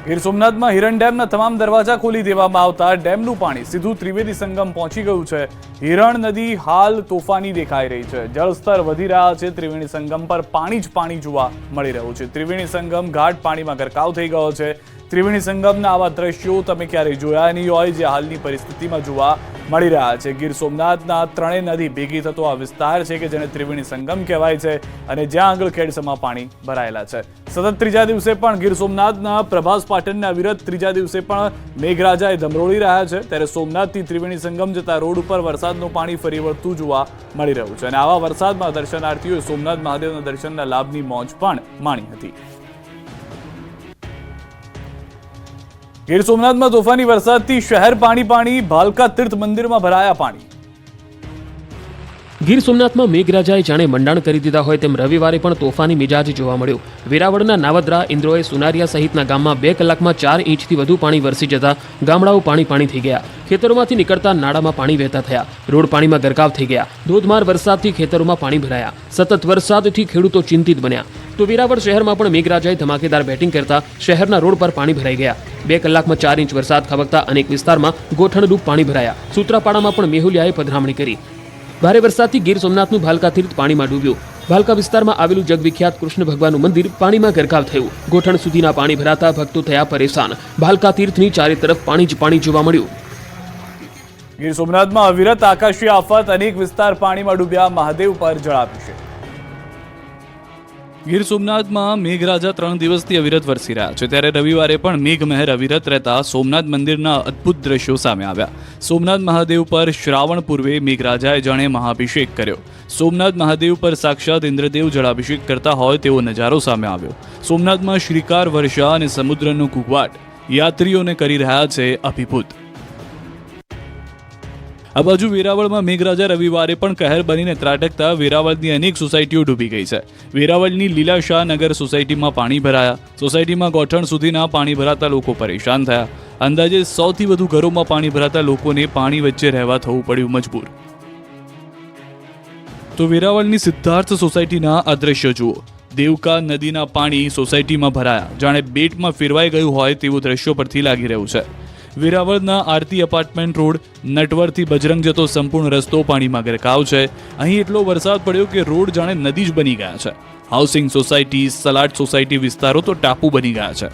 ગીર સોમનાથમાં હિરણ ડેમના તમામ દરવાજા ખોલી દેવામાં આવતા ડેમનું પાણી સીધું ત્રિવેદી સંગમ પહોંચી ગયું છે। હિરણ નદી હાલ તોફાની દેખાઈ રહી છે। જળસ્તર વધી રહ્યા છે। ત્રિવેણી સંગમ પર પાણી જ પાણી જોવા મળી રહ્યું છે। ત્રિવેણી સંગમ ઘાટ પાણીમાં ગરકાવ થઈ ગયો છે। ત્રિવેણી સંગમના આવા દ્રશ્યો તમે ક્યારેય જોયા નહીં હોય જે હાલની પરિસ્થિતિમાં જોવા મળી રહ્યા છે। ગીર સોમનાથના ત્રણેય નદી ભેગી થતો આ વિસ્તાર છે કે જેને ત્રિવેણી સંગમ કહેવાય છે અને જ્યાં આગળ ખેડસમાં પાણી ભરાયેલા છે। સતત ત્રીજા દિવસે પણ ગીર સોમનાથના પ્રભાસ પાટણના અવિરત ત્રીજા દિવસે પણ મેઘરાજાએ ધમરોળી રહ્યા છે। ત્યારે સોમનાથથી ત્રિવેણી સંગમ જતા રોડ ઉપર વરસાદનું પાણી ફરી વળતું જોવા મળી રહ્યું છે અને આવા વરસાદમાં દર્શનાર્થીઓએ સોમનાથ મહાદેવના દર્શનના લાભની મોજ પણ માણી હતી। ગીર સોમનાથમાં તોફાની વરસાદથી શહેર પાણી પાણી। ભાલકા તીર્થ મંદિરમાં ભરાયા પાણી। ગીર સોમનાથમાં મેઘરાજાએ જાણે મંડાણ કરી દીધા હોય તેમ રવિવારે પણ તોફાની મિજાજ જોવા મળ્યો। વેરાવળના નાવદરા, ઇન્દ્રોએ, સુનારિયા સહિતના ગામમાં 2 કલાકમાં 4 ઇંચથી વધુ પાણી વરસી જતા ગામડાઓ પાણી થઈ ગયા। ખેતરોમાંથી નીકળતા નાળામાં પાણી વહેતા થયા। રોડ પાણીમાં ગરકાવ થઈ ગયા। ધોધમાર વરસાદથી ખેતરોમાં પાણી ભરાયા। સતત વરસાદથી ખેડૂતો ચિંતિત બન્યા। તો વેરાવળ શહેરમાં પણ મેઘરાજાએ ધમાકેદાર બેટિંગ કરતા શહેરના રોડ પર પાણી ભરાઈ ગયા। 2 કલાકમાં 4 ઇંચ વરસાદ ખાબકતા અનેક વિસ્તારમાં ગોઠણરૂપ પાણી ભરાયા। સૂત્રાપાડામાં પણ મેહુલિયાએ પધરામણી કરી। ભારે વરસાદથી ગીર સોમનાથનું ભાલકા તીર્થ પાણીમાં ડૂબ્યું। ભાલકા વિસ્તારમાં આવેલું જગવિખ્યાત કૃષ્ણ ભગવાનનું મંદિર પાણીમાં ગરકાવ થયું। ગોઠણ સુધીના પાણી ભરાતા ભક્તો થયા પરેશાન। ભાલકા તીર્થની ચારે તરફ પાણી જ પાણી જોવા મળ્યું। ગીર સોમનાથમાં અવિરત આકાશી આફત, અનેક વિસ્તાર પાણીમાં ડૂબ્યા। મહાદેવ પર જળાભિષેક। ગીર સોમનાથમાં મેઘરાજા 3 દિવસથી અવિરત વરસી રહ્યા છે। ત્યારે રવિવારે પણ મેઘમહેર અવિરત રહેતા સોમનાથ મંદિરના અદ્ભુત દ્રશ્યો સામે આવ્યા। સોમનાથ મહાદેવ પર શ્રાવણ પૂર્વે મેઘરાજાએ જાણે મહાભિષેક કર્યો। સોમનાથ મહાદેવ પર સાક્ષાત ઇન્દ્રદેવ જળાભિષેક કરતા હોય તેવો નજારો સામે આવ્યો। સોમનાથમાં શ્રીકાર વર્ષા અને સમુદ્રનો કુકવાટ યાત્રીઓને કરી રહ્યા છે અભિભૂત। આ બાજુ વેરાવળમાં મેઘરાજા રવિવારે પણ કહેર બનીને ત્રાટકતા વેરાવળની અનેક સોસાયટીઓ ડૂબી ગઈ છે। વેરાવળની લીલાશાહ નગર સોસાયટીમાં પાણી ભરાયા। સોસાયટીમાં ગોઠણ સુધીના પાણી ભરાતા લોકો પરેશાન થયા। અંદાજે 100થી વધુ ઘરોમાં પાણી ભરાતા લોકોને પાણી વચ્ચે રહેવા થવું પડ્યું મજબૂર। તો વેરાવળની સિદ્ધાર્થ સોસાયટીના આ દ્રશ્યો જુઓ। દેવકા નદીના પાણી સોસાયટીમાં ભરાયા। જાણે બેટમાં ફેરવાઈ ગયું હોય તેવું દ્રશ્યો પરથી લાગી રહ્યું છે। વેરાવળના આરતી એપાર્ટમેન્ટ રોડ નટવરથી બજરંગ જતો સંપૂર્ણ રસ્તો પાણીમાં ગરકાવ છે। અહીં એટલો વરસાદ પડ્યો કે રોડ જાણે નદી જ બની ગયા છે। હાઉસિંગ સોસાયટી, સલાડ સોસાયટી વિસ્તારો તો ટાપુ બની ગયા છે।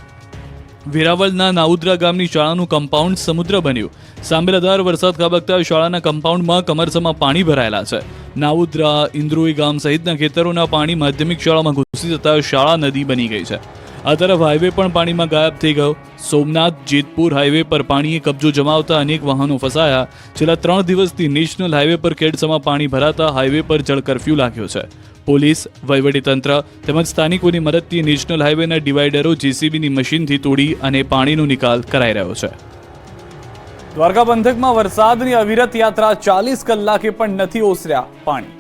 વેરાવળના નાઉદ્રા ગામની શાળાનું કમ્પાઉન્ડ સમુદ્ર બન્યું। સાંભેલાધાર વરસાદ ખાબકતા શાળાના કમ્પાઉન્ડમાં કમરસમાં પાણી ભરાયેલા છે। નાઉદ્રા, ઇન્દ્રોઈ ગામ સહિતના ખેતરોના પાણી માધ્યમિક શાળામાં ઘૂસી જતા શાળા નદી બની ગઈ છે। આ તરફ હાઈવે પણ પાણીમાં ગાયબ થઈ ગયો। સોમનાથ જેતપુર હાઈવે પર પાણીએ કબજો જમાવતા અનેક વાહનો ફસાયા। છેલ્લા 3 દિવસથી નેશનલ હાઈવે પર ખેડસમાં પાણી ભરાતા હાઈવે પર જળ કર્ફ્યુ લાગ્યો છે। પોલીસ, વહીવટીતંત્ર તેમજ સ્થાનિકોની મદદથી નેશનલ હાઈવેના ડિવાઈડરો જેસીબીની મશીનથી તોડી અને પાણીનો નિકાલ કરાઈ રહ્યો છે। દ્વારકા પંથકમાં વરસાદની અવિરત યાત્રા, 40 કલાકે પણ નથી ઓસર્યા પાણી।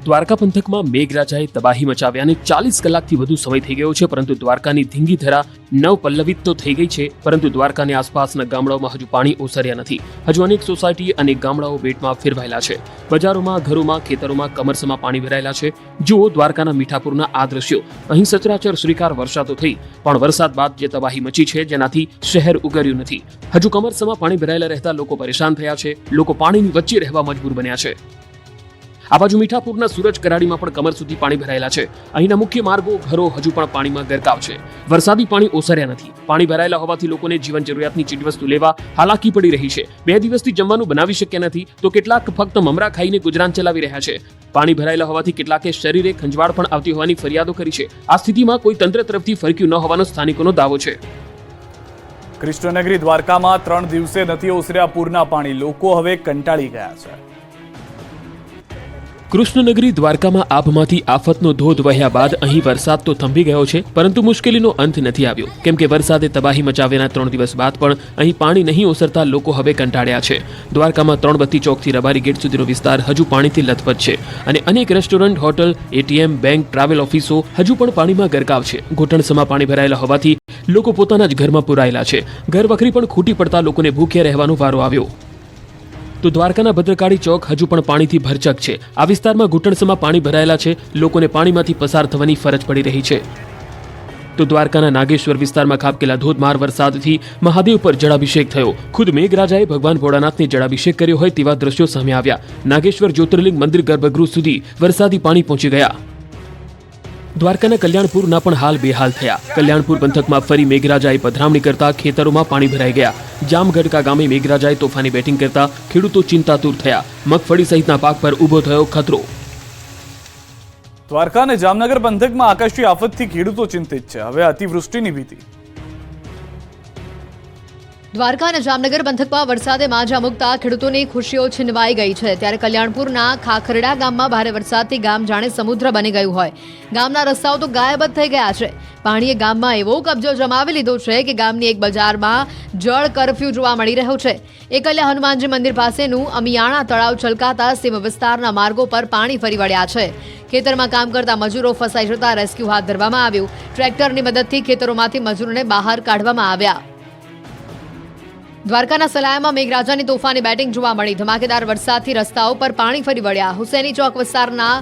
દ્વારકા પંથકમાં મેઘરાજાએ તબાહી મચાવ્યાને 40 કલાકથી વધુ સમય થઈ ગયો છે, પરંતુ દ્વારકાની ધીંગી ધરા નવપલ્લવિત તો થઈ ગઈ છે, પરંતુ દ્વારકાની આસપાસના ગામડાઓમાં હજુ પાણી ઓસર્યા નથી। હજુ અનેક સોસાયટી અને ગામડાઓ બેટમાં ફેરવાયેલા છે। બજારોમાં, ઘરોમાં, ખેતરોમાં કમરસમાં પાણી ભરાયેલા છે। જુઓ દ્વારકાના મીઠાપુરના આ દ્રશ્યો। અહીં સચરાચર શ્રીકાર વર્ષા તો થઈ, પણ વરસાદ બાદ જે તબાહી મચી છે જેનાથી શહેર ઉગર્યું નથી। હજુ કમરસમાં પાણી ભરાયેલા રહેતા લોકો પરેશાન થયા છે। લોકો પાણીની વચ્ચે રહેવા મજબૂર બન્યા છે। આ બાજુ મીઠાપુરના સૂરજ કરાડીમાં પણ કમર સુધી પાણી ભરાયેલા છે। અહીંના મુખ્ય માર્ગો, ઘરો હજુ પણ પાણીમાં ગરકાવ છે। વરસાદી પાણી ઓસર્યા નથી। પાણી ભરાયેલા હોવાથી લોકોને જીવન જરૂરિયાતની ચીજવસ્તુ લેવા હાલાકી પડી રહી છે। 2 દિવસથી જમવાનું બનાવી શક્યા નથી, તો કેટલાક ફક્ત મમરા ખાઈને ગુજરાન ચલાવી રહ્યા છે। પાણી ભરાયેલા હોવાથી કેટલાકે શરીરે ખંજવાળ પણ આવતી હોવાની ફરિયાદો કરી છે। આ સ્થિતિમાં કોઈ તંત્ર તરફથી ફરક્યું ન હોવાનો સ્થાનિકોનો દાવો છે। કૃષ્ણનગરી દ્વારકામાં 3 દિવસે નથી ઓસર્યા પૂરના પાણી। લોકો હવે કંટાળી ગયા છે। કૃષ્ણનગરી દ્વારકામાં આભમાંથી આફતનો ધોધ વહ્યા બાદ અહીં વરસાદ તો થંભી ગયો છે, પરંતુ મુશ્કેલીનો અંત નથી આવ્યો, કેમ કે વરસાદે તબાહી મચાવ્યાના 3 દિવસ બાદ પણ અહીં પાણી નહીં ઓસરતા લોકો હવે કંટાળ્યા છે। દ્વારકામાં 3 બત્તી ચોકથી રબારી ગેટ સુધીનો વિસ્તાર હજુ પાણીથી લથપથ છે અને અનેક restaurant, hotel, ATM, bank, travel ઓફિસો હજુ પણ પાણીમાં ગરકાવ છે। ઘૂંટણસમાં પાણી ભરાયેલા હોવાથી લોકો પોતાના જ ઘરમાં પુરાયેલા છે। ઘર વખરી પણ ખૂટી પડતા લોકોને ભૂખ્યા રહેવાનો વારો આવ્યો। તો દ્વારકાના ભદ્રકાળી ચોક હજુ પણ પાણીથી ભરચક છે। આ વિસ્તારમાં ઘૂંટણસમાં પાણી ભરાયેલા છે। લોકોને પાણીમાંથી પસાર થવાની ફરજ પડી રહી છે। તો દ્વારકાના નાગેશ્વર વિસ્તારમાં ખાબકેલા ધોધમાર વરસાદથી મહાદેવ પર જળાભિષેક થયો. ખુદ મેઘરાજાએ ભગવાન ભોળાનાથને જળાભિષેક કર્યો હોય તેવા દ્રશ્યો સામે આવ્યા. નાગેશ્વર જ્યોતિર્લિંગ મંદિર ગર્ભગૃહ સુધી વરસાદી પાણી પહોંચી ગયા. દ્વારકાના કલ્યાણપુરના પણ હાલ બેહાલ થયા. કલ્યાણપુર પંથકમાં ફરી મેઘરાજાએ પધરામણી કરતા ખેતરોમાં પાણી ભરાઈ ગયા. જામગઢકા ગામે મેઘરાજાએ તોફાની બેટિંગ કરતા ખેડૂતો ચિંતાતુર થયા. મગફળી સહિતના પાક પર ઊભો થયો ખતરો. દ્વારકા અને જામનગર પંથકમાં આકાશી આફતથી ખેડૂતો ચિંતિત છે. હવે અતિવૃષ્ટિની ભીતિ. દ્વારકા અને જામનગર પંથકમાં વરસાદે માજા મૂકતા ખેડૂતોની ખુશીઓ છીનવાઈ ગઈ છે. ત્યારે કલ્યાણપુરના ખાખરડા ગામમાં ભારે વરસાદથી ગામ જાણે સમુદ્ર બની ગયું હોય. ગામના રસ્તાઓ તો ગાયબ જ થઈ ગયા છે. પાણીએ ગામમાં એવો કબજો જમાવી લીધો છે કે ગામની એક બજારમાં જળ કરફ્યુ જોવા મળી રહ્યો છે. એકલ્યા હનુમાનજી મંદિર પાસેનું અમિયાણા તળાવ છલકાતા સીમ વિસ્તારના માર્ગો પર પાણી ફરી વળ્યા છે. ખેતરમાં કામ કરતા મજૂરો ફસાઈ જતા રેસ્ક્યુ હાથ ધરવામાં આવ્યું. ટ્રેક્ટરની મદદથી ખેતરોમાંથી મજૂરોને બહાર કાઢવામાં આવ્યા. દ્વારકાના સલાયામાં મેઘરાજાની તોફાની બેટિંગ જોવા મળી. ધમાકેદાર વરસાદથી રસ્તાઓ પર પાણી ફરી વળ્યા. હુસેની ચોક વિસ્તારના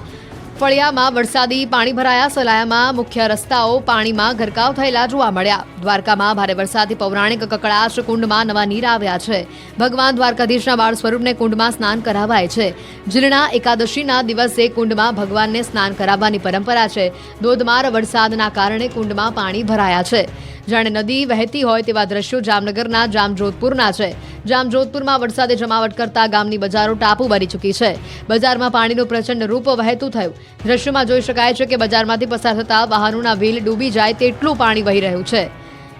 ફળિયામાં વરસાદી પાણી ભરાયા. સલાયામાં મુખ્ય રસ્તાઓ પાણીમાં ગરકાવ થયેલા જોવા મળ્યા. દ્વારકામાં ભારે વરસાદથી પૌરાણિક કકડાશ કુંડમાં નવા નીર આવ્યા છે. ભગવાન દ્વારકાધીશના બાળ સ્વરૂપને કુંડમાં સ્નાન કરાવાય છે. જીર્ણા એકાદશીના દિવસે કુંડમાં ભગવાનને સ્નાન કરાવવાની પરંપરા છે. ધોધમાર વરસાદના કારણે કુંડમાં પાણી ભરાયા છે. જાણે નદી વહેતી હોય તેવા દ્રશ્યો જામનગરના જામજોધપુરના છે. જામજોધપુરમાં વરસાદે જમાવટ કરતા ગામની બજારો ટાપુ બની ચૂકી છે. બજારમાં પાણીનું પ્રચંડ રૂપ વહેતું થયું. દ્રશ્યોમાં જોઈ શકાય છે કે બજારમાંથી પસાર થતા વાહનોના વ્હીલ ડૂબી જાય તેટલું પાણી વહી રહ્યું છે.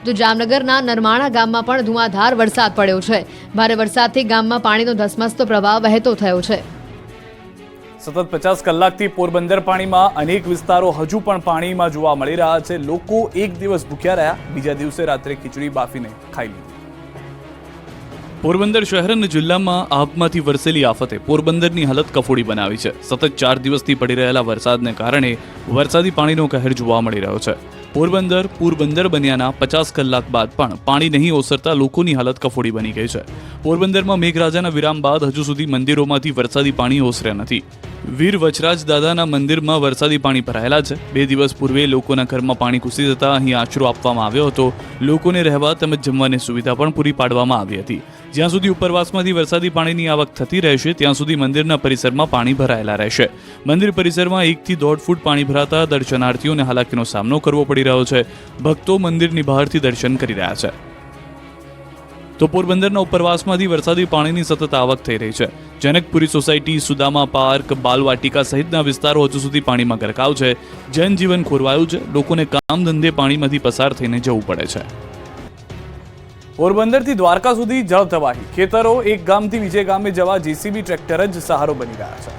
તો જામનગરના નરમાણા ગામમાં પણ ધુઆધાર વરસાદ પડ્યો છે. ભારે વરસાદથી ગામમાં પાણીનો ધસમસતો પ્રવાહ વહેતો થયો છે. સતત 50 કલાકથી પોરબંદર પાણીમાં અનેક વિસ્તારો હજુ પણ પાણીમાં જોવા મળી રહ્યા છે. લોકો એક દિવસ ભૂખ્યા રહ્યા, બીજા દિવસે રાત્રે ખીચડી બાફીને ખાઈ લીધી. પોરબંદર શહેર અને જિલ્લામાં આભમાંથી વરસેલી આફતે પોરબંદરની હાલત કફોડી બનાવી છે. સતત 4 દિવસથી પડી રહેલા વરસાદને કારણે વરસાદી પાણીનો કહેર જોવા મળી રહ્યો છે. પોરબંદર બન્યાના 50 કલાક બાદ પણ પાણી નહીં ઓસરતા લોકોની હાલત કફોડી બની ગઈ છે. પોરબંદરમાં મેઘરાજાના વિરામ બાદ હજુ સુધી મંદિરોમાંથી વરસાદી પાણી ઓસર્યા નથી. વીર વચરાજ દાદાના મંદિરમાં વરસાદી પાણી ભરાયેલા છે. 2 દિવસ પૂર્વે લોકોના ઘરમાં પાણી ઘૂસી જતા અહીં આશરો આપવામાં આવ્યો હતો. લોકોને રહેવા તેમજ જમવાની સુવિધા પણ પૂરી પાડવામાં આવી હતી. જ્યાં સુધી ઉપરવાસમાંથી વરસાદી પાણીની આવક થતી રહેશે ત્યાં સુધી મંદિરના પરિસરમાં પાણી ભરાયેલા રહેશે. મંદિર પરિસરમાં 1 થી 1.5 ફૂટ પાણી ભરાતા દર્શનાર્થીઓને હાલાકીનો સામનો કરવો પડી રહ્યો છે. ભક્તો મંદિરની બહારથી દર્શન કરી રહ્યા છે. તો પોરબંદરના ઉપરવાસમાંથી વરસાદી પાણીની સતત આવક થઈ રહી છે. જનકપુરી સોસાયટી, સુદામા પાર્ક, બાલવાટિકા સહિતના વિસ્તારો હજુ સુધી પાણીમાં ગરકાવ છે. જનજીવન ખોરવાયું છે. લોકોને કામ ધંધે પાણીમાંથી પસાર થઈને જવું પડે છે. પોરબંદરથી દ્વારકા સુધી જળ તબાહી. ખેતરો એક ગામથી બીજે ગામે જવા જેસીબી ટ્રેક્ટર જ સહારો બની રહ્યા છે.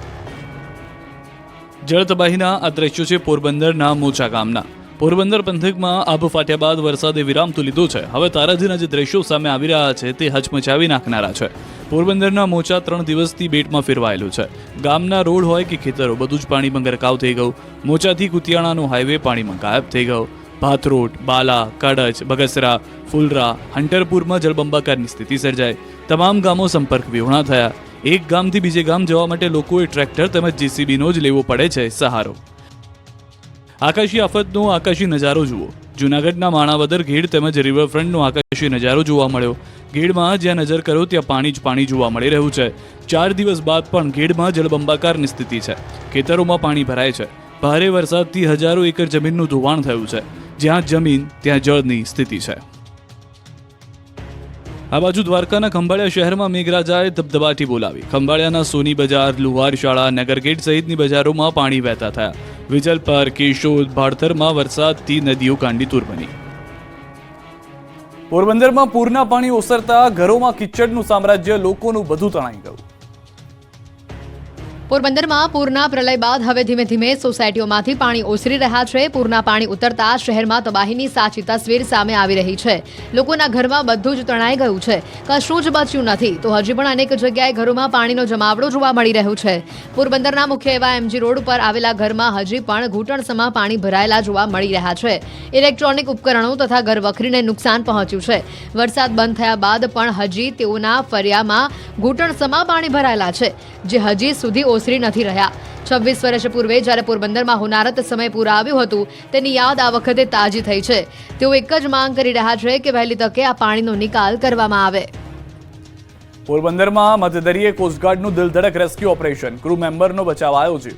જળ તબાહીના આ દ્રશ્યો છે પોરબંદરના મોચા ગામના. પોરબંદર પંથકમાં આભ ફાટ્યા બાદ વરસાદે વિરામ તો લીધો છે. હવે તારાજીના જે દ્રશ્યો સામે આવી રહ્યા છે તે હચમચાવી નાખનારા છે. પોરબંદરના મોચા 3 દિવસથી બેટમાં ફેરવાયેલું છે. ગામના રોડ હોય કે ખેતરો બધું જ પાણીમાં ગરકાવ થઈ ગયું. મોચાથી કુતિયાણાનો હાઈવે પાણીમાં ગાયબ થઈ ગયો. ભાથરોડ, બાલા, કડચ, બગસરા, ફુલરા, હંટરપુરમાં જળબંબાકારની સ્થિતિ સર્જાઈ. તમામ ગામો સંપર્ક વિહોણા થયા. એક ગામથી બીજે ગામ જવા માટે લોકોએ ટ્રેક્ટર તેમજ જેસીબીનો જ લેવો પડે છે સહારો. આકાશી આફતનો આકાશી નજારો જુઓ. જૂનાગઢના માણાવદર, ઘેડ તેમજ રિવરફ્રન્ટનો આકાશી નજારો જોવા મળ્યો. ઘેડમાં જ્યાં નજર કરો ત્યાં પાણી જ પાણી જોવા મળી રહ્યું છે. 4 દિવસ બાદ પણ ઘેડમાં જળબંબાકારની સ્થિતિ છે. ખેતરોમાં પાણી ભરાય છે. ભારે વરસાદથી હજારો એકર જમીનનું ધોવાણ થયું છે. જ્યાં જમીન ત્યાં જળની સ્થિતિ છે. આ બાજુ દ્વારકાના ખંભાળિયા શહેરમાં મેઘરાજાએ ધબધબાટી બોલાવી. ખંભાળિયાના સોની બજાર, લુહાર શાળા, નગરગેટ સહિતની બજારોમાં પાણી વહેતા થયા. વિજલપર, કેશોદ, ભાડતરમાં વરસાદથી નદીઓ કાંડીતુર બની. પોરબંદરમાં પૂરના પાણી ઓસરતા ઘરોમાં કિચડનું સામ્રાજ્ય, લોકોનું બધું તણાઈ ગયું. પોરબંદરમાં પૂરના પ્રલય બાદ હવે ધીમે ધીમે સોસાયટીઓમાંથી પાણી ઓસરી રહ્યા છે. પૂરના પાણી ઉતરતા શહેરમાં તબાહીની સાચી તસવીર સામે આવી રહી છે. લોકોના ઘરમાં બધું જ તણાઈ ગયું છે. કશું જ બચ્યું નથી. તો હજી પણ અનેક જગ્યાએ ઘરોમાં પાણીનો જમાવડો જોવા મળી રહ્યો છે. પોરબંદરના મુખ્ય એવા MG રોડ પર આવેલા ઘરમાં હજી પણ ઘૂંટણસમાં પાણી ભરાયેલા જોવા મળી રહ્યા છે. ઇલેક્ટ્રોનિક ઉપકરણો તથા ઘર વખરીને નુકસાન પહોંચ્યું છે. વરસાદ બંધ થયા બાદ પણ હજી તેઓના ફરિયામાં ઘૂંટણસમાં પાણી ભરાયેલા છે, જે હજી સુધી ઓસરી નથી રહ્યા. 26 વર્ષ પૂર્વે જ્યારે પોરબંદરમાં હોનારત સમય પૂર આવ્યું હતું તેની યાદ આ વખતે તાજી થઈ છે. તેઓ એક જ માંગ કરી રહ્યા છે કે વહેલી તકે આ પાણીનો નિકાલ કરવામાં આવે. પોરબંદરમાં મધદરિયે કોસ્ટગાર્ડનું દિલધડક રેસ્ક્યુ ઓપરેશન, ક્રૂ મેમ્બરનો બચાવાયો જીવ.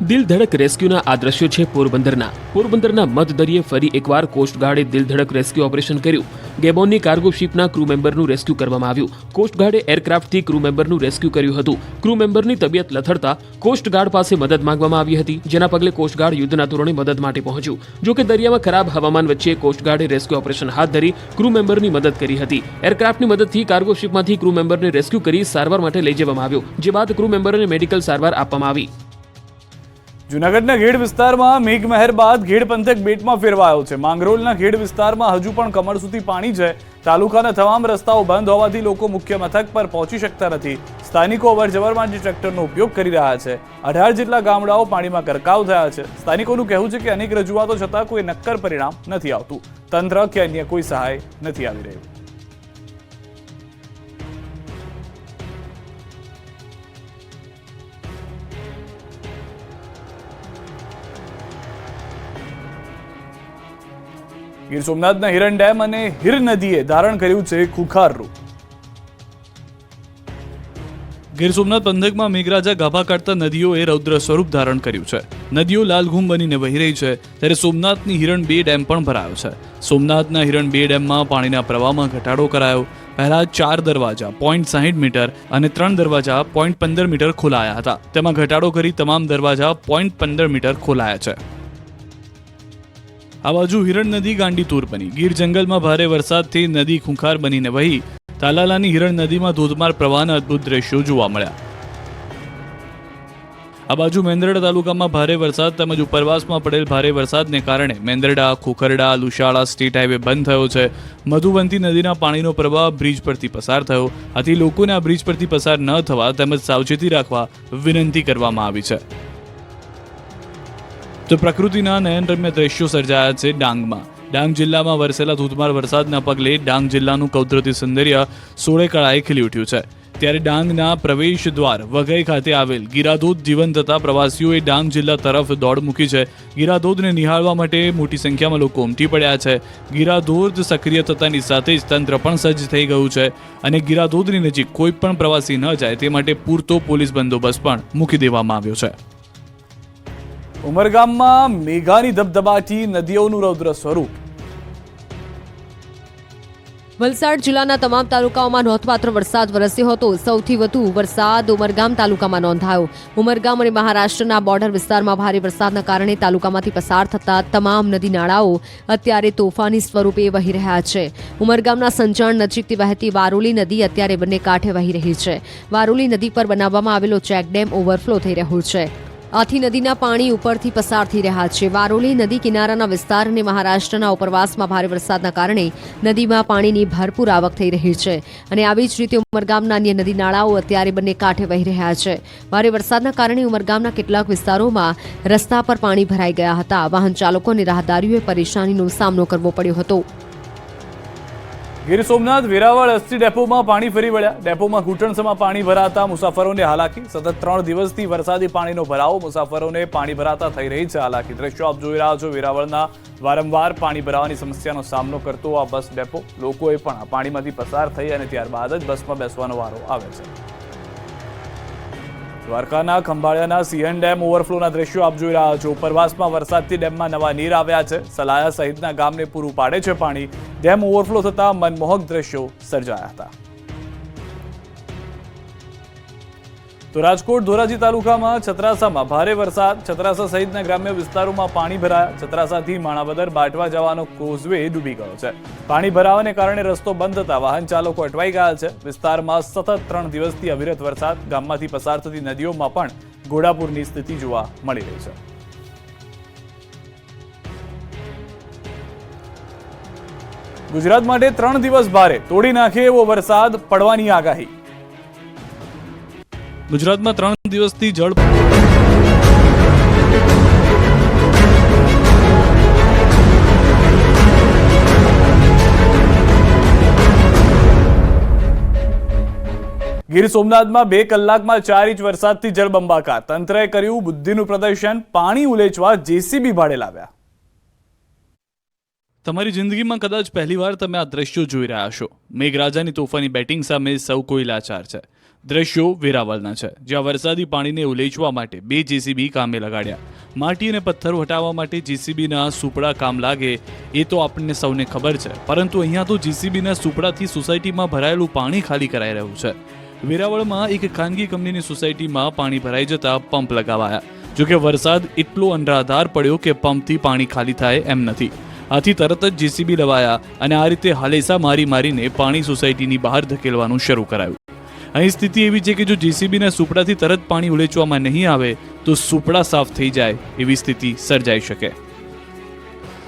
દિલધડક રેસ્ક્યુના આ દ્રશ્યો છે પોરબંદરના મધદરિયે ફરી એકવાર કોસ્ટગાર્ડે દિલધડક રેસ્ક્યુ ઓપરેશન કર્યું. ગેબોનની કાર્ગો શિપના ક્રૂ મેમ્બરનું રેસ્ક્યુ કરવામાં આવ્યું. કોસ્ટગાર્ડે એરક્રાફ્ટથી ક્રૂ મેમ્બરનું રેસ્ક્યુ કર્યું હતું. ક્રૂ મેમ્બરની તબિયત લથડતા કોસ્ટગાર્ડ પાસે મદદ માંગવામાં આવી હતી, જેના પગલે કોસ્ટગાર્ડ યુદ્ધના ધોરણે મદદ માટે પહોંચ્યું. જો કે દરિયામાં ખરાબ હવામાન વચ્ચે કોસ્ટગાર્ડે રેસ્ક્યુ ઓપરેશન હાથ ધરી ક્રૂ મેમ્બરની મદદ કરી હતી. એરક્રાફ્ટની મદદથી કાર્ગો શિપમાંથી ક્રૂ મેમ્બરને રેસ્ક્યુ કરી સારવાર માટે લઈ જવામાં આવ્યો, જે બાદ ક્રૂ મેમ્બરને મેડિકલ સારવાર આપવામાં આવી. જૂનાગઢના ઘેડ વિસ્તારમાં મેઘમહેર બાદ ઘેડ પંથક બેટમાં ફેરવાયો છે. માંગરોળના ઘેડ વિસ્તારમાં હજુ પણ કમર સુધી પાણી છે. તાલુકાના તમામ રસ્તાઓ બંધ હોવાથી લોકો મુખ્ય મથક પર પહોંચી શકતા નથી. સ્થાનિકો અવરજવર માટે ટ્રેક્ટરનો ઉપયોગ કરી રહ્યા છે. 18 જેટલા ગામડાઓ પાણીમાં ગરકાવ થયા છે. સ્થાનિકોનું કહેવું છે કે અનેક રજૂઆતો છતાં કોઈ નક્કર પરિણામ નથી આવતું. તંત્ર કે અન્ય કોઈ સહાય નથી આવી રહ્યું. ગીર સોમનાથના હિરણ ડેમ અને હિર નદીએ ધારણ કર્યું છે ખુખાર રૂપ. ગીર સોમનાથ પંથકમાં મેઘરાજા ગાભા કાઢતા નદીઓએ રૌદ્ર સ્વરૂપ ધારણ કર્યું છે. નદીઓ લાલઘૂમ બનીને વહી રહી છે, ત્યારે સોમનાથની હિરણ 2 ડેમ પણ ભરાયો છે. સોમનાથના હિરણ 2 ડેમમાં પાણીના પ્રવાહમાં ઘટાડો કરાયો. પહેલા 4 દરવાજા 0.60 મીટર અને 3 દરવાજા 0.15 મીટર ખોલાયા હતા. તેમાં ઘટાડો કરી તમામ દરવાજા 0.15 મીટર ખોલાયા છે. આ બાજુ હિરણ નદી ગાંડીતુર બની. ગીર જંગલમાં ભારે વરસાદથી નદી ખૂંખાર બનીને વહી. તાલાલાની હિરણ નદીમાં ધોધમાર પ્રવાહના અદ્ભુત દ્રશ્યો જોવા મળ્યા. આ બાજુ મેંદરડા તાલુકામાં ભારે વરસાદ તેમજ ઉપરવાસમાં પડેલ ભારે વરસાદને કારણે મેંદરડા, ખોખરડા, લુશાળા સ્ટેટ હાઈવે બંધ થયો છે. મધુવંતી નદીના પાણીનો પ્રવાહ બ્રિજ પરથી પસાર થયો. આથી લોકોને આ બ્રિજ પરથી પસાર ન થવા તેમજ સાવચેતી રાખવા વિનંતી કરવામાં આવી છે. તો પ્રકૃતિના નયનરમ્ય દ્રશ્યો સર્જાયા છે ડાંગમાં. ડાંગ જિલ્લામાં વરસેલા ધોધમાર વરસાદના પગલે ડાંગ જિલ્લાનું કુદરતી સૌંદર્ય સોળે કળાએ ખીલી ઉઠ્યું છે. ત્યારે ડાંગના પ્રવેશ દ્વાર વઘઈ ખાતે આવેલ ગીરાધોધ જીવંત થતા પ્રવાસીઓએ ડાંગ જિલ્લા તરફ દોડ મૂકી છે. ગીરાધોધને નિહાળવા માટે મોટી સંખ્યામાં લોકો ઉમટી પડ્યા છે. ગીરાધોધ સક્રિય થતાની સાથે જ તંત્ર પણ સજ્જ થઈ ગયું છે અને ગીરાધોધની નજીક કોઈ પણ પ્રવાસી ન જાય તે માટે પૂરતો પોલીસ બંદોબસ્ત પણ મૂકી દેવામાં આવ્યો છે. ઉમરગામમાં મેઘાની ધબધબાટી નદીઓનું રૌદ્ર સ્વરૂપ. વલસાડ જિલ્લાના તમામ તાલુકાઓમાં નોંધપાત્ર વરસાદ વરસ્યો હતો. સૌથી વધુ વરસાદ ઉમરગામ તાલુકામાં નોંધાયો. ઉમરગામ અને મહારાષ્ટ્રના બોર્ડર વિસ્તારમાં ભારે વરસાદના કારણે તાલુકામાંથી પસાર થતા તમામ નદી નાળાઓ અત્યારે તોફાની સ્વરૂપે વહી રહ્યા છે. ઉમરગામના સંજાણ નજીકથી વહેતી વારોલી નદી અત્યારે બંને કાંઠે વહી રહી છે. વારોલી નદી પર બનાવવામાં આવેલો ચેકડેમ ઓવરફ્લો થઈ રહ્યો છે. આથી નદીના પાણી ઉપરથી પસાર થઈ રહ્યા છે. વારોલી નદી કિનારાના વિસ્તાર અને મહારાષ્ટ્રના ઉપરવાસમાં ભારે વરસાદના કારણે નદીમાં પાણીની ભરપૂર આવક થઈ રહી છે અને આવી જ રીતે ઉમરગામના અન્ય નદી નાળાઓ અત્યારે બંને કાંઠે વહી રહ્યા છે. ભારે વરસાદના કારણે ઉમરગામના કેટલાક વિસ્તારોમાં રસ્તા પર પાણી ભરાઈ ગયા હતા. વાહન ચાલકો અને રાહદારીઓએ પરેશાનીનો સામનો કરવો પડ્યો હતો. ગીર સોમનાથ વેરાવળ એસટી ડેપોમાં પાણી ફરી વળ્યા. ડેપોમાં ઘૂંટણસમાં પાણી ભરાતા મુસાફરોને હાલાકી. સતત 3 દિવસથી વરસાદી પાણીનો ભરાવો મુસાફરોને પાણી ભરાતા થઈ રહી છે હાલાકી. દ્રશ્યો આપ જોઈ રહ્યા છો વેરાવળના. વારંવાર પાણી ભરાવાની સમસ્યાનો સામનો કરતો આ બસ ડેપો. લોકોએ પણ આ પાણીમાંથી પસાર થઈ અને ત્યારબાદ જ બસમાં બેસવાનો વારો આવે છે. દ્વારકાના ખંભાળિયાના સિંહણ ડેમ ઓવરફ્લોના દ્રશ્યો આપ જોઈ રહ્યા છો. ઉપરવાસમાં વરસાદથી ડેમમાં નવા નીર આવ્યા છે. સલાયા સહિતના ગામને પૂરું પાડે છે પાણી. ડેમ ઓવરફ્લો થતા મનમોહક દ્રશ્યો સર્જાયા હતા. તો રાજકોટ ધોરાજી તાલુકામાં છત્રાસામાં ભારે વરસાદ. છત્રાસા સહિતના ગ્રામ્ય વિસ્તારોમાં પાણી ભરાયા. છત્રાસાથી માણાવદર બાટવા જવાનો કોઝવે ડૂબી ગયો છે. પાણી ભરાવાને કારણે રસ્તો બંધ થતા વાહન ચાલકો અટવાઈ ગયા છે. વિસ્તારમાં સતત 3 દિવસથી અવિરત વરસાદ. ગામમાંથી પસાર થતી નદીઓમાં પણ ઘોડાપૂરની સ્થિતિ જોવા મળી રહી છે. ગુજરાત માટે 3 દિવસ ભારે, તોડી નાખે એવો વરસાદ પડવાની આગાહી. ગુજરાતમાં 3 દિવસથી જળ ગીર સોમનાથમાં 2 કલાકમાં 4 ઇંચ વરસાદથી જળબંબાકાર. તંત્રએ કર્યું બુદ્ધિનું પ્રદર્શન. પાણી ઉલેચવા જેસીબી ભાડે લાવ્યા. તમારી જિંદગીમાં કદાચ પહેલીવાર તમે આ દ્રશ્યો જોઈ રહ્યા છો. મેઘરાજાની તોફાની બેટિંગ સામે સૌ કોઈ લાચાર છે. દ્રશ્યો વેરાવળના છે, જ્યાં વરસાદી પાણીને ઉલેચવા માટે 2 જેસીબી કામે લગાડ્યા. માટી અને પથ્થર હટાવવા માટે જેસીબીના સુપડા કામ લાગે એ તો આપણને સૌને ખબર છે, પરંતુ અહીંયા તો જેસીબીના સુપડાથી સોસાયટીમાં ભરાયેલું પાણી ખાલી કરાઈ રહ્યું છે. વેરાવળમાં એક ખાનગી કંપનીની સોસાયટીમાં પાણી ભરાઈ જતા પંપ લગાવાયા. જોકે વરસાદ એટલો અનરાધાર પડ્યો કે પંપથી પાણી ખાલી થાય એમ નથી. આથી તરત જ જેસીબી લવાયા અને આ રીતે હાલેસા મારીને પાણી સોસાયટીની બહાર ધકેલવાનું શરૂ કરાયું. અહીં સ્થિતિ એવી છે કે જો જેસીબીના સુપડાથી તરત પાણી ઉલેચવામાં નહીં આવે તો સુપડા સાફ થઈ જાય એવી સ્થિતિ સર્જાઈ શકે.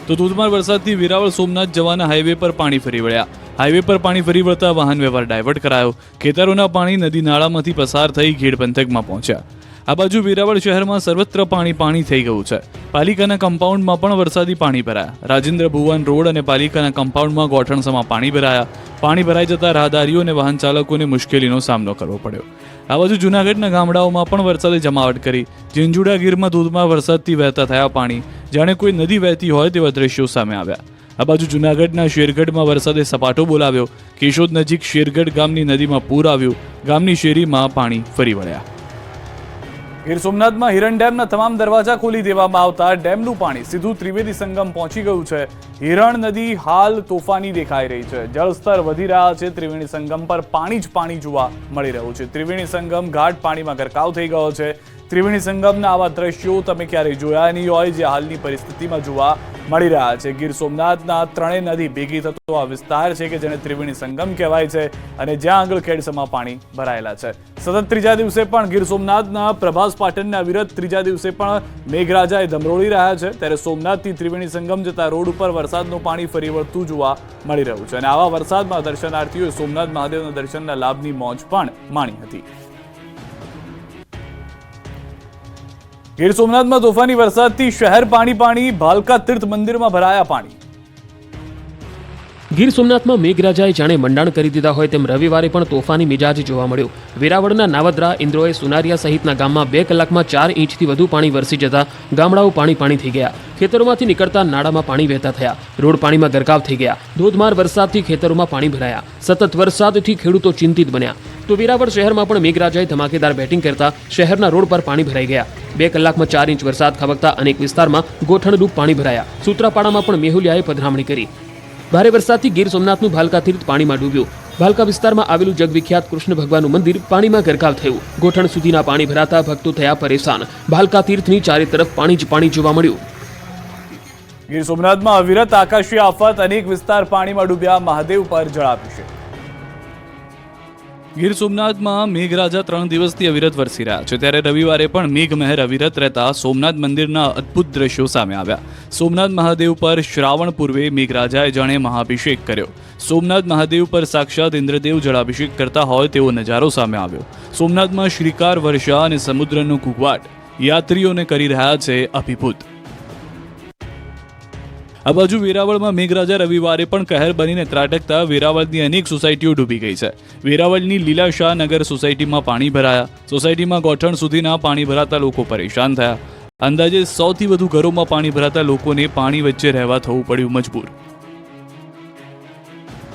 તો ધોધમાર વરસાદથી વેરાવળ સોમનાથ જવાના હાઈવે પર પાણી ફરી વળ્યા. હાઈવે પર પાણી ફરી વળતા વાહન વ્યવહાર ડાયવર્ટ કરાયો. ખેતરોના પાણી નદી નાળામાંથી પસાર થઈ ઘેડ પંથકમાં પહોંચ્યા. આ બાજુ વેરાવળ શહેરમાં સર્વત્ર પાણી થઈ ગયું છે. પાલિકાના કમ્પાઉન્ડમાં પણ વરસાદી પાણી ભરાયા. રાજેન્દ્ર ભુવન રોડ અને પાલિકાના કમ્પાઉન્ડમાં ગોઠણસામાં પાણી ભરાયા. પાણી ભરાઈ જતા રાહદારીઓ અને વાહન ચાલકોને મુશ્કેલીનો સામનો કરવો પડ્યો. આ બાજુ જૂનાગઢના ગામડાઓમાં પણ વરસાદે જમાવટ કરી. ઝીંઝુડા ગીરમાં ધોધમાર વરસાદથી વહેતા થયા પાણી, જાણે કોઈ નદી વહેતી હોય તેવા દ્રશ્યો સામે આવ્યા. આ બાજુ જૂનાગઢના શેરગઢમાં વરસાદે સપાટો બોલાવ્યો. કેશોદ નજીક શેરગઢ ગામની નદીમાં પૂર આવ્યું. ગામની શેરીમાં પાણી ફરી વળ્યા. ગીર સોમનાથમાં હિરણ ડેમના તમામ દરવાજા ખોલી દેવામાં આવતા ડેમનું પાણી સીધું ત્રિવેદી સંગમ પહોંચી ગયું છે. હિરણ નદી હાલ તોફાની દેખાઈ રહી છે. જળસ્તર વધી રહ્યા છે. ત્રિવેણી સંગમ પર પાણી જ પાણી જોવા મળી રહ્યું છે. ત્રિવેણી સંગમ ઘાટ પાણીમાં ગરકાવ થઈ ગયો છે. ત્રિવેણી સંગમના આવા દ્રશ્યો તમે ક્યારેય જોયા નહીં હોય, જે હાલની પરિસ્થિતિમાં જોવા મળી રહ્યા છે. ગીર સોમનાથના ત્રણેય નદી ભેગી થતો આ વિસ્તાર છે કે જેને ત્રિવેણી સંગમ કહેવાય છે અને જ્યાં આગળ ખેડસમાં પાણી ભરાયેલા છે. સતત ત્રીજા દિવસે પણ ગીર સોમનાથના પ્રભાસ પાટણના અવિરત ત્રીજા દિવસે પણ મેઘરાજાએ ધમરોળી રહ્યા છે. ત્યારે સોમનાથથી ત્રિવેણી સંગમ જતા રોડ ઉપર વરસાદનું પાણી ફરી વળતું જોવા મળી રહ્યું છે અને આવા વરસાદમાં દર્શનાર્થીઓએ સોમનાથ મહાદેવના દર્શનના લાભની મોજ પણ માણી હતી. ગીર સોમનાથમાં તોફાની વરસાદથી શહેર પાણી. ભાલકા તીર્થ મંદિરમાં ભરાયા પાણી. ગીર સોમનાથમાં મેઘરાજાએ જાણે મંડાણ કરી દીધા હોય તેમ રવિવારે પણ તોફાની મિજાજ જોવા મળ્યું. વેરાવળના નાવદરા, ઇન્દ્રોએ, સુનારિયા સહિતના ગામમાં 2 કલાકમાં 4 ઇંચથી વધુ પાણી વરસી જતા ગામડાઓ પાણી થઈ ગયા. ખેતરોમાંથી નીકળતા નાળામાં પાણી વહેતા થયા. રોડ પાણીમાં ગરકાવ થઈ ગયા. ધોધમાર વરસાદથી ખેતરોમાં પાણી ભરાયા. સતત વરસાદથી ખેડૂતો ચિંતિત બન્યા. તો વેરાવળ શહેરમાં પણ મેઘરાજાએ ધમાકેદાર બેટિંગ કરતા શહેરના રોડ પર પાણી ભરાઈ ગયા. 2 કલાકમાં 4 ઇંચ વરસાદ ખાબકતા અનેક વિસ્તારમાં ગોઠણરૂપ પાણી ભરાયા. સૂત્રાપાડામાં પણ મેહુલિયાએ પધરામણી કરી. ભારે વરસાદથી ગીર સોમનાથનું ભાલકા તીર્થ પાણીમાં ડૂબ્યું. ભાલકા વિસ્તારમાં આવેલું જગવિખ્યાત કૃષ્ણ ભગવાનનું મંદિર પાણીમાં ગરકાવ થયું. ગોઠણ સુધીના પાણી ભરાતા ભક્તો થયા પરેશાન. ભાલકા તીર્થની ચારે તરફ પાણી જ પાણી જોવા મળ્યું. ગીર સોમનાથમાં અવિરત આકાશી આફત. અનેક વિસ્તાર પાણીમાં ડૂબ્યા. મહાદેવ પર જળાભિષેક. ગીર સોમનાથમાં મેઘરાજા 3 દિવસથી અવિરત વરસી રહ્યા છે. ત્યારે રવિવારે પણ મેઘમહેર અવિરત રહેતા સોમનાથ મંદિરના અદ્ભુત દ્રશ્યો સામે આવ્યા. સોમનાથ મહાદેવ પર શ્રાવણ પૂર્વે મેઘરાજાએ જાણે મહાભિષેક કર્યો. સોમનાથ મહાદેવ પર સાક્ષાત ઇન્દ્રદેવ જળાભિષેક કરતા હોય તેવો નજારો સામે આવ્યો. સોમનાથમાં શ્રીકાર વર્ષા અને સમુદ્રનો ઘૂઘવાટ યાત્રીઓને કરી રહ્યા છે અભિભૂત. આ બાજુ વેરાવળમાં મેઘરાજા રવિવારે પણ કહેર બનીને ત્રાટકતા વેરાવળની અનેક સોસાયટીઓ ડૂબી ગઈ છે. વેરાવળની લીલાશાહ નગર સોસાયટીમાં પાણી ભરાયા. સોસાયટીમાં ગોઠણ સુધીના પાણી ભરાતા લોકો પરેશાન થયા. અંદાજે 100 થી વધુ ઘરોમાં પાણી ભરાતા લોકોને પાણી વચ્ચે રહેવા થવું પડ્યું મજબૂર.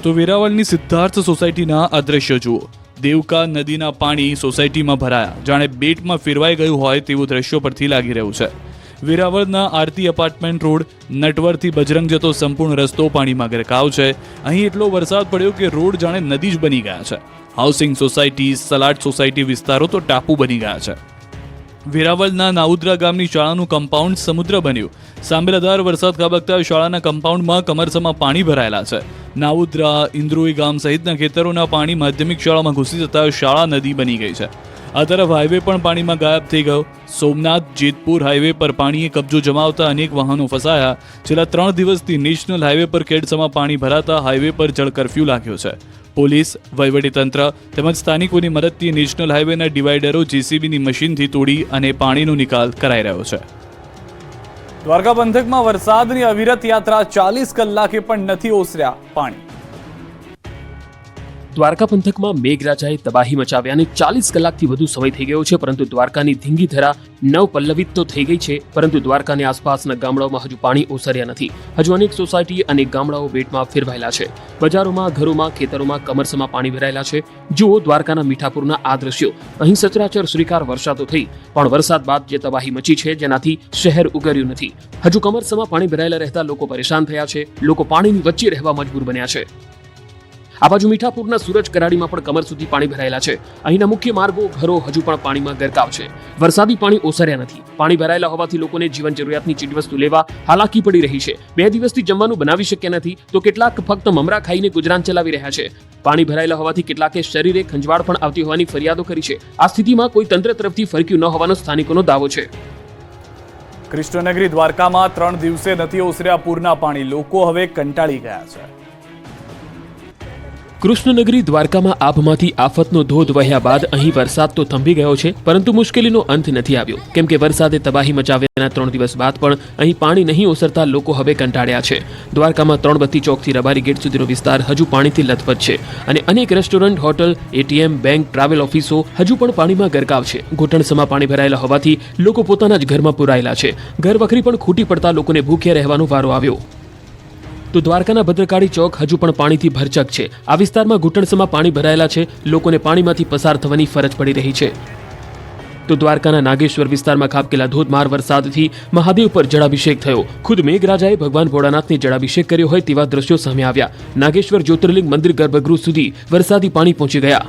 તો વેરાવળની સિદ્ધાર્થ સોસાયટીના આ દ્રશ્યો જુઓ. દેવકા નદીના પાણી સોસાયટીમાં ભરાયા. જાણે બેટમાં ફેરવાઈ ગયું હોય તેવું દ્રશ્યો પરથી લાગી રહ્યું છે. વેરાવળના આરતી એપાર્ટમેન્ટ રોડ નટવરથી બજરંગ જતો સંપૂર્ણ રસ્તો પાણીમાં ગરકાવ છે. અહીં એટલો વરસાદ પડ્યો કે રોડ જાણે નદી જ બની ગયા છે. હાઉસિંગ સોસાયટી, સલાડ સોસાયટી વિસ્તારો તો ટાપુ બની ગયા છે. વેરાવળના નાઉદ્રા ગામની શાળાનું કમ્પાઉન્ડ સમુદ્ર બન્યું. સાંભેલાધાર વરસાદ ખાબકતા શાળાના કમ્પાઉન્ડમાં કમરસમાં પાણી ભરાયેલા છે. નાઉદ્રા, ઇન્દ્રોઈ ગામ સહિતના ખેતરોના પાણી માધ્યમિક શાળામાં ઘૂસી જતા શાળા નદી બની ગઈ છે. આ તરફ હાઈવે પણ પાણીમાં ગાયબ થઈ ગયો. સોમનાથ જેતપુર હાઈવે પર પાણીએ કબજો જમાવતા અનેક વાહનો ફસાયા. છેલ્લા 3 દિવસથી નેશનલ હાઈવે પર ખેડસમાં પાણી ભરાતા હાઈવે પર જળ કર્ફ્યુ લાગ્યો છે. પોલીસ, વહીવટીતંત્ર તેમજ સ્થાનિકોની મદદથી નેશનલ હાઈવેના ડિવાઈડરો જેસીબીની મશીનથી તોડી અને પાણીનો નિકાલ કરાઈ રહ્યો છે. દ્વારકા પંથકમાં વરસાદની અવિરત યાત્રા. 40 કલાકે પણ નથી ઓસર્યા પાણી. દ્વારકા પંથકમાં મેઘરાજાએ તબાહી મચાવ્યા અને 40 કલાકથી વધુ સમય થઈ ગયો છે, પરંતુ દ્વારકાની ધીંગી ધરા નવપલ્લવિત તો થઈ ગઈ છે, પરંતુ દ્વારકાની આસપાસના ગામડાઓમાં હજુ પાણી ઓસર્યા નથી. હજુ અનેક સોસાયટી અને ગામડાઓ બેટમાં ફેરવાયેલા છે. બજારોમાં, ઘરોમાં, ખેતરોમાં કમરસમાં પાણી ભરાયેલા છે. જુઓ દ્વારકાના મીઠાપુરના આ દ્રશ્યો. અહીં સચરાચર શ્રીકાર વર્ષા તો થઈ, પણ વરસાદ બાદ જે તબાહી મચી છે, જેનાથી શહેર ઉગર્યું નથી. હજુ કમરસમાં પાણી ભરાયેલા રહેતા લોકો પરેશાન થયા છે. લોકો પાણીની વચ્ચે રહેવા મજબૂર બન્યા છે. આ બાજુ મીઠાપુરના સૂરજ કરાડીમાં પણ કમર સુધી પાણી ભરાયેલા છે. અહીંના મુખ્ય માર્ગો, ઘરો હજુ પણ પાણીમાં ગરકાવ છે. વરસાદી પાણી ઓસર્યા નથી. પાણી ભરાયેલા હોવાથી લોકોને જીવન જરૂરિયાતની ચીજવસ્તુ લેવા હાલાકી પડી રહી છે. 2 દિવસથી જમવાનું બનાવી શક્યા નથી, તો કેટલાક ફક્ત મમરા ખાઈને ગુજરાન ચલાવી રહ્યા છે. પાણી ભરાયેલા હોવાથી કેટલાકે શરીરે ખંજવાળ પણ આવતી હોવાની ફરિયાદો કરી છે. આ સ્થિતિમાં કોઈ તંત્ર તરફથી ફરક્યું ન હોવાનો સ્થાનિકોનો દાવો છે. કૃષ્ણનગરી દ્વારકામાં 3 દિવસે નથી ઓસર્યા પૂરના પાણી. લોકો હવે કંટાળી ગયા છે. કૃષ્ણનગરી દ્વારકામાં આભમાંથી આફતનો ધોધ વહ્યા બાદ અહીં વરસાદ તો થંભી ગયો છે, પરંતુ મુશ્કેલીનો અંત નથી આવ્યો, કેમ કે વરસાદે તબાહી મચાવ્યાના 3 દિવસ બાદ પણ અહીં પાણી નહીં ઓસરતા લોકો હવે કંટાળ્યા છે. દ્વારકામાં 3 બત્તી ચોકથી રબારી ગેટ સુધીનો વિસ્તાર હજુ પાણીથી લથપથ છે અને અનેક restaurant, hotel, ATM, bank, travel ઓફિસો હજુ પણ પાણીમાં ગરકાવ છે. ઘૂંટણસમાં પાણી ભરાયેલા હોવાથી લોકો પોતાના જ ઘરમાં પુરાયેલા છે. ઘર વખરી પણ ખૂટી પડતા લોકોને ભૂખ્યા રહેવાનો વારો આવ્યો. તો દ્વારકાના ભદ્રકાળી ચોક હજુ પણ પાણીથી ભરચક છે. આ વિસ્તારમાં ઘૂંટણસમાં પાણી ભરાયેલા છે. લોકોને પાણીમાંથી પસાર થવાની ફરજ પડી રહી છે. તો દ્વારકાના નાગેશ્વર વિસ્તારમાં ખાબકેલા ધોધમાર વરસાદથી મહાદેવ પર જળાભિષેક થયો. ખુદ મેઘરાજાએ ભગવાન ભોળાનાથને જળાભિષેક કર્યો હોય તેવા દ્રશ્યો સામે આવ્યા. નાગેશ્વર જ્યોતિર્લિંગ મંદિર ગર્ભગૃહ સુધી વરસાદી પાણી પહોંચી ગયા.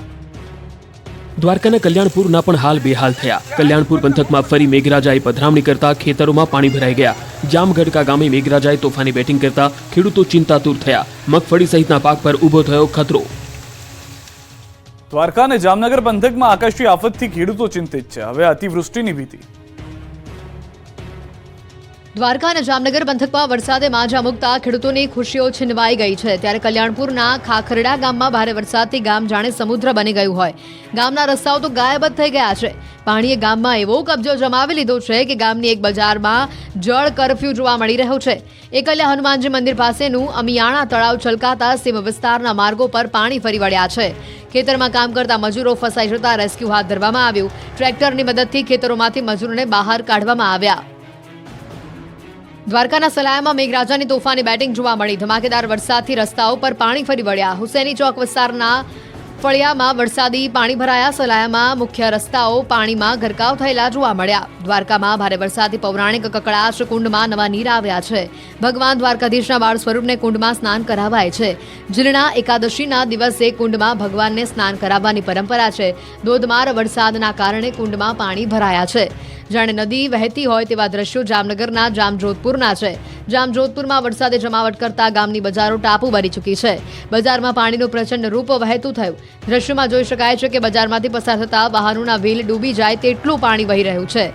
દ્વારકાના કલ્યાણપુરના પણ હાલ બેહાલ થયા. કલ્યાણપુર પંથકમાં ફરી મેઘરાજાએ પધરામણી કરતા ખેતરોમાં પાણી ભરાઈ ગયા. જામગઢકા ગામે મેઘરાજાએ તોફાની બેટિંગ કરતા ખેડૂતો ચિંતાતુર થયા. મગફળી સહિતના પાક પર ઊભો થયો ખતરો. દ્વારકા અને જામનગર પંથકમાં આકાશી આફતથી ખેડૂતો ચિંતિત છે. હવે અતિવૃષ્ટિની ભીતિ. દ્વારકા અને જામનગર પંથકમાં વરસાદે માજા મૂકતા ખેડૂતોની ખુશીઓ છીનવાઈ ગઈ છે. ત્યારે કલ્યાણપુરના ખાખરડા ગામમાં ભારે વરસાદથી ગામ જાણે સમુદ્ર બની ગયું હોય. ગામના રસ્તાઓ તો ગાયબ જ થઈ ગયા છે. પાણીએ ગામમાં એવો કબજો જમાવી લીધો છે કે ગામની એક બજારમાં જળ કરફ્યુ જોવા મળી રહ્યો છે. એકલ્યા હનુમાનજી મંદિર પાસેનું અમિયાણા તળાવ છલકાતા સીમ વિસ્તારના માર્ગો પર પાણી ફરી વળ્યા છે. ખેતરમાં કામ કરતા મજૂરો ફસાઈ જતા રેસ્ક્યુ હાથ ધરવામાં આવ્યું. ટ્રેક્ટરની મદદથી ખેતરોમાંથી મજૂરોને બહાર કાઢવામાં આવ્યા. દ્વારકાના સલાયામાં મેઘરાજાની તોફાની બેટિંગ જોવા મળી. ધમાકેદાર વરસાદથી રસ્તાઓ પર પાણી ફરી વળ્યા. હુસેની ચોક વિસ્તારના ફળિયામાં વરસાદી પાણી ભરાયા. સલાયામાં મુખ્ય રસ્તાઓ પાણીમાં ગરકાવ થયેલા જોવા મળ્યા. દ્વારકામાં ભારે વરસાદથી પૌરાણિક કકડાશ કુંડમાં નવા નીર આવ્યા છે. ભગવાન દ્વારકાધીશના બાળ સ્વરૂપને કુંડમાં સ્નાન કરાવાય છે. જીર્ણા એકાદશીના દિવસે કુંડમાં ભગવાનને સ્નાન કરાવવાની પરંપરા છે. ધોધમાર વરસાદના કારણે કુંડમાં પાણી ભરાયા છે. જાણે નદી વહેતી હોય તેવા દ્રશ્યો જામનગરના જામજોધપુરના છે. જામજોધપુરમાં વરસાદે જમાવટ કરતા ગામની બજારો ટાપુ બની ચૂકી છે. બજારમાં પાણીનું પ્રચંડ રૂપ વહેતું થયું. દ્રશ્યોમાં જોઈ શકાય છે કે બજારમાંથી પસાર થતા વાહનોના વ્હીલ ડૂબી જાય તેટલું પાણી વહી રહ્યું છે.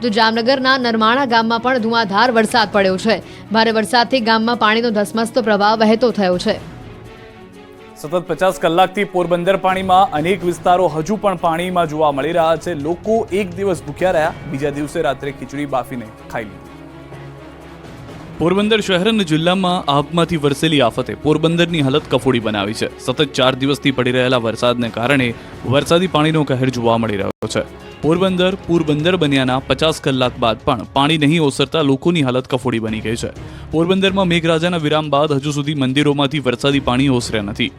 તો જામનગરના નરમાણા ગામમાં પણ ધુઆધાર વરસાદ પડ્યો છે. ભારે વરસાદથી ગામમાં પાણીનો ધસમસતો પ્રવાહ વહેતો થયો છે. સતત 50 કલાકથી પોરબંદર પાણીમાં. અનેક વિસ્તારો હજુ પણ પાણીમાં જોવા મળી રહ્યા છે. લોકો એક દિવસ ભૂખ્યા રહ્યા, બીજા દિવસે રાત્રે ખીચડી બાફીને ખાઈ લીધી. પોરબંદર શહેર અને જિલ્લામાં આભમાંથી વરસેલી આફતે પોરબંદરની હાલત કફોડી બનાવી છે. સતત 4 દિવસથી પડી રહેલા વરસાદને કારણે વરસાદી પાણીનો કહેર જોવા મળી રહ્યો છે. પોરબંદર બન્યાના 50 કલાક બાદ પણ પાણી નહીં ઓસરતા લોકોની હાલત કફોડી બની ગઈ છે. પોરબંદરમાં મેઘરાજાના વિરામ બાદ હજુ સુધી મંદિરોમાંથી વરસાદી પાણી ઓસર્યા નથી.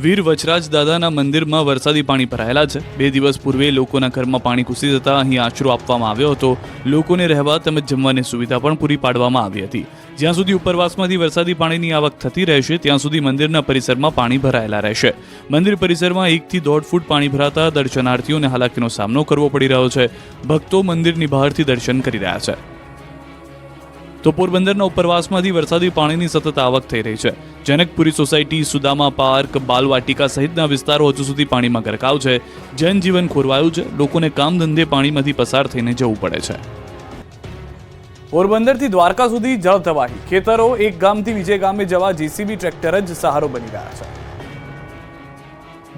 વીર વચરાજ દાદાના મંદિરમાં વરસાદી પાણી ભરાયેલા છે. 2 દિવસ પૂર્વે લોકોના ઘરમાં પાણી ઘૂસી જતા અહીં આશરો આપવામાં આવ્યો હતો. લોકોને રહેવા તેમજ જમવાની સુવિધા પણ પૂરી પાડવામાં આવી હતી. જ્યાં સુધી ઉપરવાસમાંથી વરસાદી પાણીની આવક થતી રહેશે ત્યાં સુધી મંદિરના પરિસરમાં પાણી ભરાયેલા રહેશે. મંદિર પરિસરમાં 1 થી 1.5 ફૂટ પાણી ભરાતા દર્શનાર્થીઓને હાલાકીનો સામનો કરવો પડી રહ્યો છે. ભક્તો મંદિરની બહારથી દર્શન કરી રહ્યા છે. તો પોરબંદરના ઉપરવાસમાંથી વરસાદી પાણીની સતત આવક થઈ રહી છે. જનકપુરી સોસાયટી, સુદામા પાર્ક, બાલવાટિકા સહિતના વિસ્તારો હજુ સુધી પાણીમાં ગરકાવ છે. જનજીવન ખોરવાયું છે. લોકોને કામ ધંધે પાણીમાંથી પસાર થઈને જવું પડે છે. પોરબંદરથી દ્વારકા સુધી જળ તબાહી. ખેતરો એક ગામથી બીજે ગામે જવા જેસીબી ટ્રેક્ટર જ સહારો બની ગયા છે.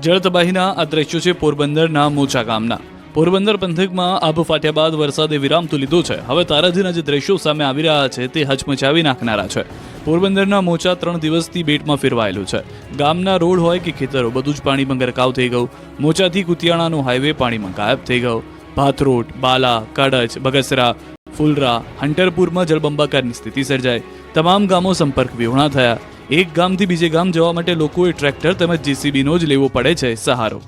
જળ તબાહીના આ દ્રશ્યો છે પોરબંદરના મોચા ગામના. પોરબંદર પંથકમાં આભ ફાટ્યા બાદ વરસાદે વિરામ તો લીધો છે. હવે તારાજીના જે દ્રશ્યો સામે આવી રહ્યા છે તે હચમચાવી નાખનારા છે. પોરબંદરના મોચા 3 દિવસથી બેટમાં ફેરવાયેલું છે. ગામના રોડ હોય કે ખેતરો બધું જ પાણીમાં ગરકાવ થઈ ગયું. મોચાથી કુતિયાણાનો હાઈવે પાણીમાં ગાયબ થઈ ગયો. ભાથરોડ, બાલા, કડચ, બગસરા, ફુલરા, હંટરપુરમાં જળબંબાકારની સ્થિતિ સર્જાઈ. તમામ ગામો સંપર્ક વિહોણા થયા. એક ગામથી બીજે ગામ જવા માટે લોકોએ ટ્રેક્ટર તેમજ જેસીબીનો જ લેવો પડે છે સહારો.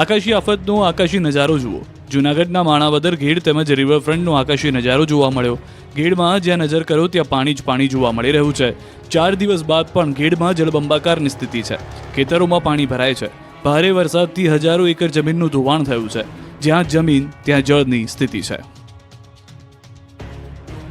આકાશી આફતનો આકાશી નજારો જુઓ. જૂનાગઢના માણાવદર ઘેડ તેમજ રિવરફ્રન્ટનો આકાશી નજારો જોવા મળ્યો. ઘેડમાં જ્યાં નજર કરો ત્યાં પાણી જ પાણી જોવા મળી રહ્યું છે. 4 દિવસ બાદ પણ ઘેડમાં જળબંબાકારની સ્થિતિ છે. ખેતરોમાં પાણી ભરાય છે. ભારે વરસાદથી હજારો એકર જમીનનું ધોવાણ થયું છે. જ્યાં જમીન ત્યાં જળની સ્થિતિ છે.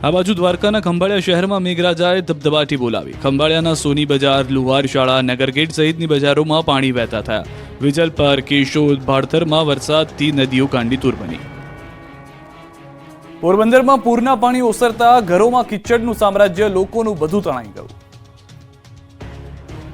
આ બાજુ દ્વારકાના ખંભાળિયા શહેરમાં મેઘરાજાએ ધબધબાટી બોલાવી. ખંભાળિયાના સોની બજાર, લુહાર શાળા, નગરગેટ સહિતની બજારોમાં પાણી વહેતા થયા. વિજલપર, કેશોદ, ભાડથરમાં વરસાદથી નદીઓ ગાંડીતુર બની. પોરબંદરમાં પૂરના પાણી ઓસરતા ઘરોમાં કિચડનું સામ્રાજ્ય, લોકોનું બધું તણાઈ ગયું.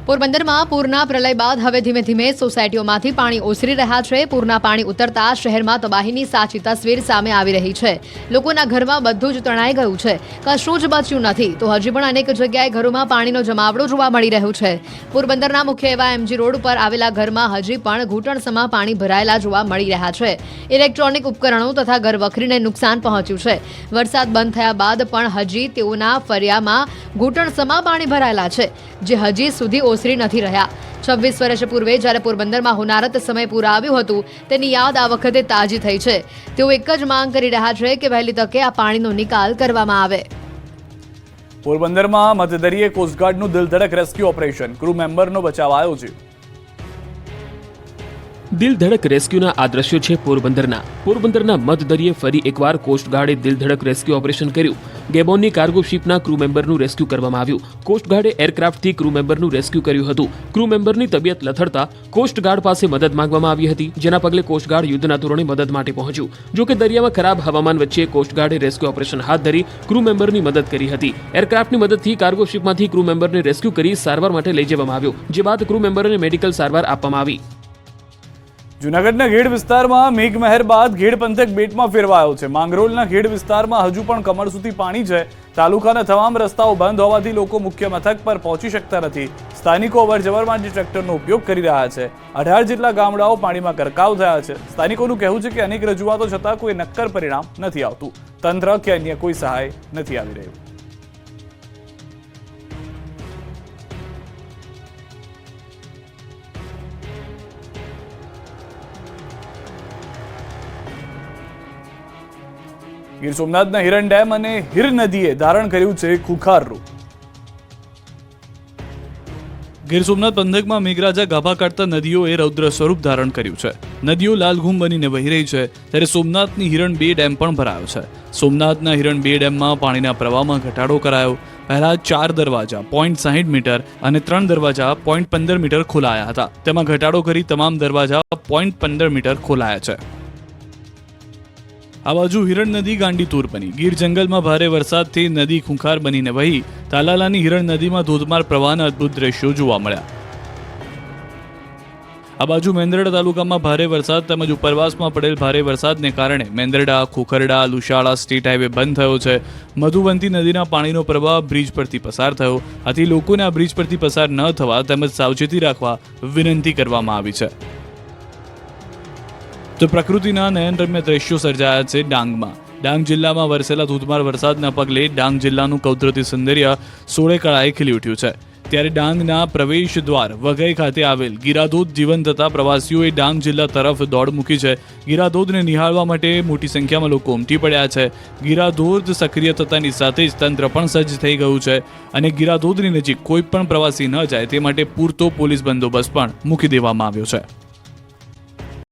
પોરબંદરમાં પૂરના પ્રલય બાદ હવે ધીમે ધીમે સોસાયટીઓમાંથી પાણી ઓસરી રહ્યા છે. પૂરના પાણી ઉતરતા શહેરમાં તબાહીની સાચી તસવીર સામે આવી રહી છે. લોકોના ઘરમાં બધું જ તણાઈ ગયું છે. કશું જ બચ્યું નથી તો હજી પણ અનેક જગ્યાએ ઘરોમાં પાણીનો જમાવડો જોવા મળી રહ્યો છે. પોરબંદરના મુખ્ય એવા એમજી રોડ ઉપર આવેલા ઘરમાં હજી પણ ઘૂંટણસમાં પાણી ભરાયેલા જોવા મળી રહ્યા છે. ઇલેક્ટ્રોનિક ઉપકરણો તથા ઘર વખરીને નુકસાન પહોંચ્યું છે. વરસાદ બંધ થયા બાદ પણ હજી તેઓના ફરિયામાં ઘૂંટણસમાં પાણી ભરાયેલા છે, જે હજી સુધી ઓસરી નથી રહ્યા. 26 વર્ષ પૂર્વે જ્યારે પોરબંદરમાં હોનારત સમય પૂર આવ્યું હતું તેની યાદ આ વખતે તાજી થઈ છે. તેઓ એક જ માંગ કરી રહ્યા છે કે વહેલી તકે આ પાણીનો નિકાલ કરવામાં આવે. પોરબંદરમાં મધદરિયે કોસ્ટગાર્ડનું દિલધડક રેસ્ક્યુ ઓપરેશન, ક્રૂ મેમ્બરનો બચાવ આવ્યો છે. દિલધડક રેસ્ક્યુના આ દ્રશ્યો છે પોરબંદરના મધદરિયે ફરી એકવાર કોસ્ટગાર્ડે દિલધડક રેસ્ક્યુ ઓપરેશન કર્યું. ગેબોનની કાર્ગો શિપના ક્રૂ મેમ્બરનું રેસ્ક્યુ કરવામાં આવ્યું. કોસ્ટગાર્ડે એરક્રાફ્ટથી ક્રૂ મેમ્બરનું રેસ્ક્યુ કર્યું હતું. ક્રૂ મેમ્બરની તબિયત લથડતા કોસ્ટગાર્ડ પાસે મદદ માંગવામાં આવી હતી, જેના પગલે કોસ્ટગાર્ડ યુદ્ધના ધોરણે મદદ માટે પહોંચ્યું. જો કે દરિયામાં ખરાબ હવામાન વચ્ચે કોસ્ટગાર્ડે રેસ્ક્યુ ઓપરેશન હાથ ધરી ક્રૂ મેમ્બરની મદદ કરી હતી. એરક્રાફ્ટની મદદથી કાર્ગો શિપમાંથી ક્રૂ મેમ્બરને રેસ્ક્યુ કરી સારવાર માટે લઈ જવામાં આવ્યો, જે બાદ ક્રૂ મેમ્બરને મેડિકલ સારવાર આપવામાં આવી. જૂનાગઢના ઘેડ વિસ્તારમાં મેઘમહેર બાદ ઘેડ પંથક બેટમાં ફેરવાયો છે. માંગરોળના ઘેડ વિસ્તારમાં હજુ પણ કમર સુધી પાણી છે. તાલુકાના તમામ રસ્તાઓ બંધ હોવાથી લોકો મુખ્ય મથક પર પહોંચી શકતા નથી. સ્થાનિકો અવરજવર માટે ટ્રેક્ટરનો ઉપયોગ કરી રહ્યા છે. 18 જેટલા ગામડાઓ પાણીમાં ગરકાવ થયા છે. સ્થાનિકોનું કહેવું છે કે અનેક રજૂઆતો છતાં કોઈ નક્કર પરિણામ નથી આવતું. તંત્ર કે અન્ય કોઈ સહાય નથી આવી રહ્યું. ગીર સોમનાથના હિરણ ડેમ અને હિર નદીએ ધારણ કર્યું છે ખુખાર રૂપ. ગીર સોમનાથ પંથકમાં મેઘરાજા ગાભા કાઢતા નદીઓએ રૌદ્ર સ્વરૂપ ધારણ કર્યું છે. નદીઓ લાલઘૂમ બનીને વહી રહી છે, ત્યારે સોમનાથની હિરણ 2 ડેમ પણ ભરાયો છે. સોમનાથના હિરણ 2 ડેમમાં પાણીના પ્રવાહમાં ઘટાડો કરાયો. પહેલા 4 દરવાજા 0.60 મીટર અને 3 દરવાજા 0.15 મીટર ખોલાયા હતા. તેમાં ઘટાડો કરી તમામ દરવાજા 0.15 મીટર ખોલાયા છે. આ બાજુ હિરણ નદી ગાંડીતુર બની. ગીર જંગલમાં ભારે વરસાદથી નદી ખૂંખાર બનીને વહી. તાલાલાની હિરણ નદીમાં ધોધમાર પ્રવાહના અદ્ભુત દ્રશ્યો જોવા મળ્યા. આ બાજુ મેંદરડા તાલુકામાં ભારે વરસાદ તેમજ ઉપરવાસમાં પડેલ ભારે વરસાદને કારણે મેંદરડા, ખોખરડા, લુશાળા સ્ટેટ હાઈવે બંધ થયો છે. મધુવંતી નદીના પાણીનો પ્રવાહ બ્રિજ પરથી પસાર થયો. આથી લોકોને આ બ્રિજ પરથી પસાર ન થવા તેમજ સાવચેતી રાખવા વિનંતી કરવામાં આવી છે. તો પ્રકૃતિના નયનરમ્ય દ્રશ્યો સર્જાયા છે ડાંગમાં. ડાંગ જિલ્લામાં વરસેલા ધોધમાર વરસાદના પગલે ડાંગ જિલ્લાનું કૌદરતી સૌંદર્ય સોળે કળાએ ખીલી ઉઠ્યું છે. ત્યારે ડાંગના પ્રવેશ દ્વાર વઘઈ ખાતે આવેલ ગીરાધોધ જીવન થતા પ્રવાસીઓએ ડાંગ જિલ્લા તરફ દોડ મૂકી છે. ગીરાધોધને નિહાળવા માટે મોટી સંખ્યામાં લોકો ઉમટી પડ્યા છે. ગીરાધોધ સક્રિય થતાની સાથે જ તંત્ર પણ સજ્જ થઈ ગયું છે અને ગીરાધોધની નજીક કોઈ પણ પ્રવાસી ન જાય તે માટે પૂરતો પોલીસ બંદોબસ્ત પણ મૂકી દેવામાં આવ્યો છે.